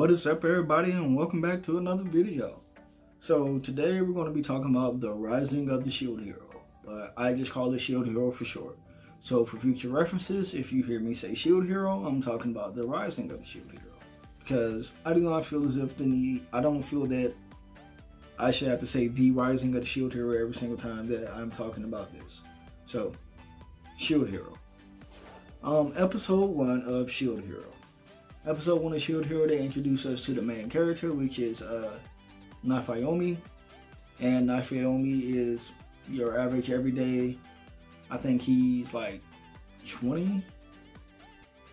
What is up, everybody, and welcome back to another video. So today we're going to be talking about the rising of the shield hero, but I just call it shield hero for short. So for future references, if you hear me say shield hero, I'm talking about the rising of the shield hero, because I do not feel as if I don't feel that I should have to say the rising of the shield hero every single time that I'm talking about this. So shield hero, episode 1 of shield hero. Episode 1 of Shield Hero, they introduce us to the main character, which is reveiw. And reveiw is your average everyday, I think he's like 20?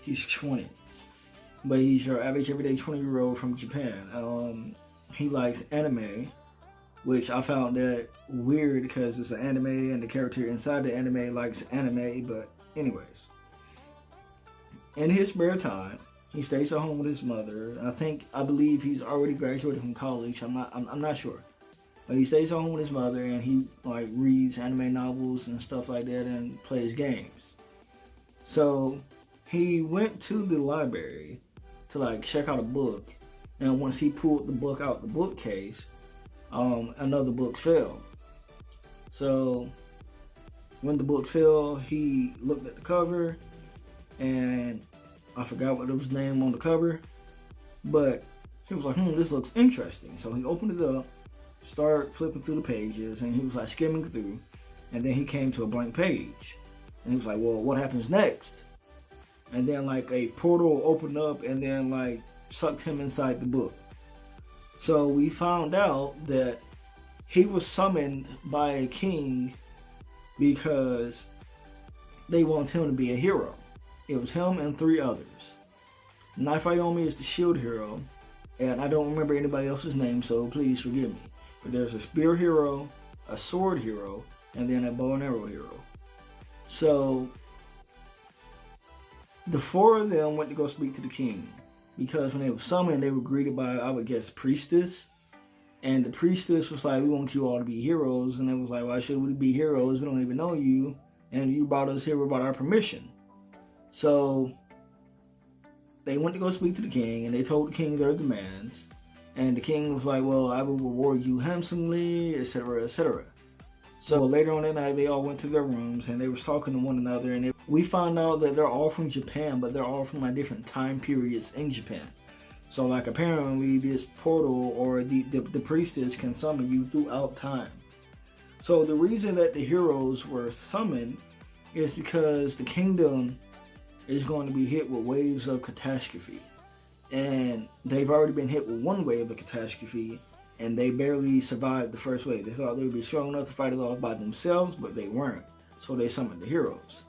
He's 20. But he's your average everyday 20-year-old from Japan. He likes anime, which I found that weird because it's an anime and the character inside the anime likes anime, but anyways. In his spare time, he stays at home with his mother. I believe he's already graduated from college. I'm not sure. But he stays at home with his mother and he like reads anime novels and stuff like that and plays games. So he went to the library to like check out a book, and once he pulled the book out the bookcase, another book fell. So when the book fell, he looked at the cover and I forgot what it was name on the cover, but he was like, this looks interesting. So he opened it up, started flipping through the pages, and he was like skimming through, and then he came to a blank page. And he was like, well, what happens next? And then like a portal opened up and then like sucked him inside the book. So we found out that he was summoned by a king because they want him to be a hero. It was him and 3 others. reveiw is the shield hero, and I don't remember anybody else's name, so please forgive me. But there's a spear hero, a sword hero, and then a bow and arrow hero. So the 4 of them went to go speak to the king, because when they were summoned, they were greeted by, I would guess, priestess. And the priestess was like, we want you all to be heroes. And they was like, why should we be heroes? We don't even know you, and you brought us here without our permission. So they went to go speak to the king, and they told the king their demands. And the king was like, well, I will reward you handsomely, etc., etc. So later on that night, they all went to their rooms, and they were talking to one another. And we found out that they're all from Japan, but they're all from like different time periods in Japan. So like apparently this portal or the priestess can summon you throughout time. So the reason that the heroes were summoned is because the kingdom is going to be hit with waves of catastrophe, and they've already been hit with one wave of catastrophe, and they barely survived the first wave. They thought they would be strong enough to fight it off by themselves, but they weren't, so they summoned the heroes.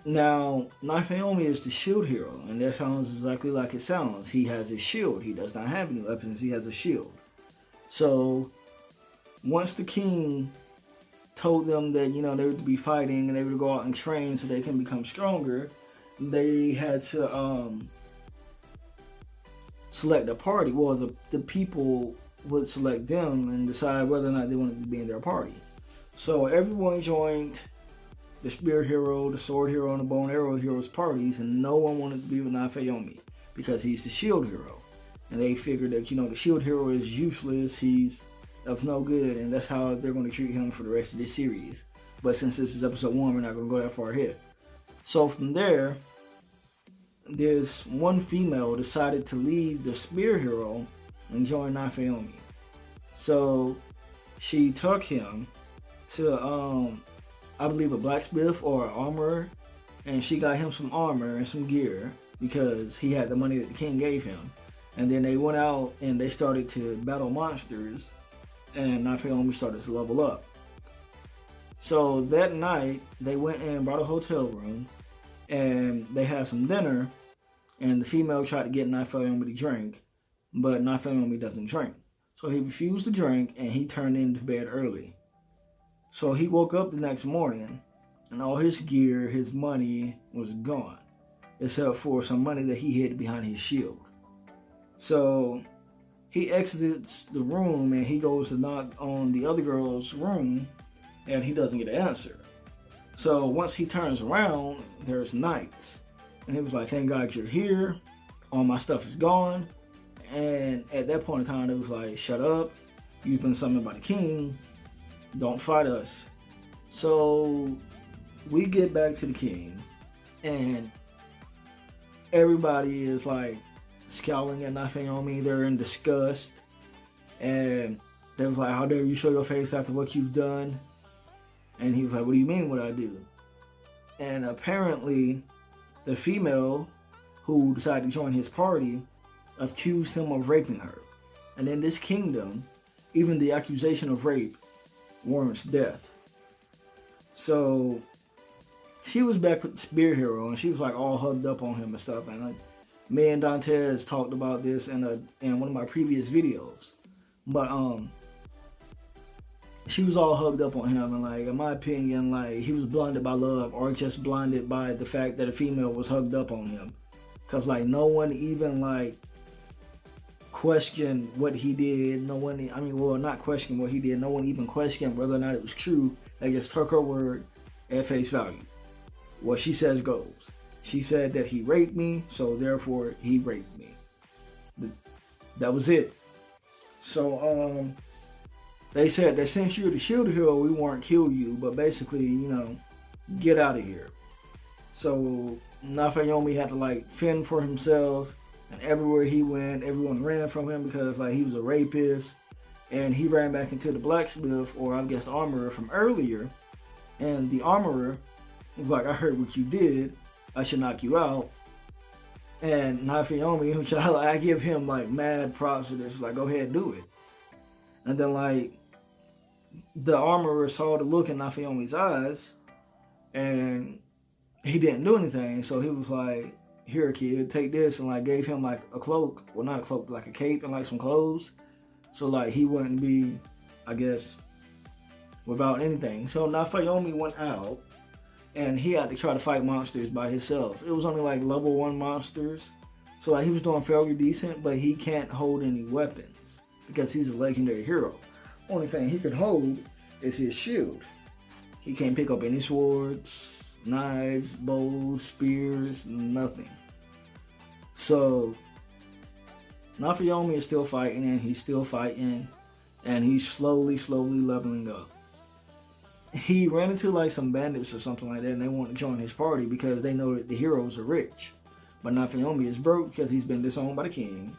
Now reveiw is the shield hero, and that sounds exactly like it sounds. He has a shield. He does not have any weapons. He has a shield. So once the king told them that, they were to be fighting and they were to go out and train so they can become stronger, they had to select a party. Well, the people would select them and decide whether or not they wanted to be in their party. So everyone joined the spear hero, the sword hero, and the bow and arrow hero's parties, and no one wanted to be with reveiw because he's the shield hero. And they figured that, the shield hero is useless, he's of no good, and that's how they're going to treat him for the rest of this series. But since this is episode 1, we're not going to go that far ahead. So from there, this one female decided to leave the spear hero and join reveiw. So she took him to, I believe, a blacksmith or an armorer, and she got him some armor and some gear because he had the money that the king gave him. And then they went out and they started to battle monsters, and reveiw started to level up. So that night, they went and brought a hotel room, and they had some dinner, and the female tried to get reveiw to drink, but reveiw doesn't drink. So he refused to drink, and he turned into bed early. So he woke up the next morning, and all his gear, his money, was gone, except for some money that he hid behind his shield. So he exits the room and he goes to knock on the other girl's room, and he doesn't get an answer. So once he turns around, there's knights. And he was like, thank God you're here. all my stuff is gone. And at that point in time, it was like, shut up. You've been summoned by the king. Don't fight us. So we get back to the king, and everybody is like scowling at Naomi. They're in disgust. And they was like, how dare you show your face after what you've done? And he was like, what do you mean what I do? And apparently the female who decided to join his party accused him of raping her. And in this kingdom, even the accusation of rape warrants death. So she was back with the Spear Hero, and she was like all hugged up on him and stuff. And like, me and Dantes talked about this in one of my previous videos. But she was all hugged up on him, and like, in my opinion, like, he was blinded by love, or just blinded by the fact that a female was hugged up on him. Cause like no one even like questioned what he did. No one, I mean, well, not question what he did. No one even questioned whether or not it was true. They just took her word at face value. What she says goes. She said that he raped me, so therefore he raped me. That was it. So they said that since you're the shield hero, we won't kill you, but basically, you know, get out of here. So Naomi had to like fend for himself, and everywhere he went, everyone ran from him because like he was a rapist. And he ran back into the blacksmith, or I guess armorer from earlier, and the armorer was like, I heard what you did, I should knock you out. And Naomi, which I give him like mad props for this, like, go ahead and do it. And then like the armorer saw the look in Naomi's eyes, and he didn't do anything. So he was like, here kid, take this, and like gave him like a cloak, well not a cloak, like a cape and like some clothes. So like he wouldn't be, I guess, without anything. So Naomi went out, and he had to try to fight monsters by himself. It was only like level 1 monsters. So like he was doing fairly decent, but he can't hold any weapons because he's a legendary hero. Only thing he can hold is his shield. He can't pick up any swords, knives, bows, spears, nothing. So Naomi is still fighting, and he's still fighting, and he's slowly leveling up. He ran into like some bandits or something like that, and they want to join his party because they know that the heroes are rich. But Naomi is broke because he's been disowned by the king,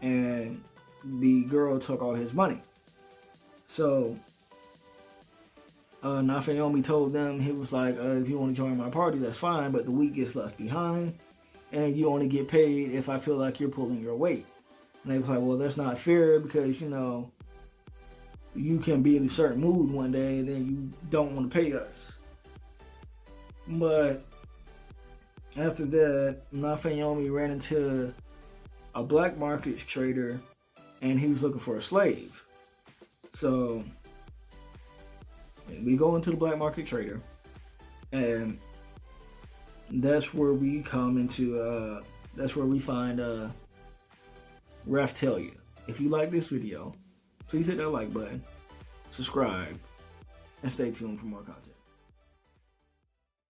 and the girl took all his money. So Naomi told them, he was like, if you want to join my party, that's fine, but the weak gets left behind, and you only get paid if I feel like you're pulling your weight. And they was like, well, that's not fair because, you know, you can be in a certain mood one day and then you don't want to pay us. But after that, Naomi ran into a black market trader, and he was looking for a slave. So we go into the black market trader, and that's where we come into, that's where we find reveiw. If you like this video, please hit that like button, subscribe, and stay tuned for more content.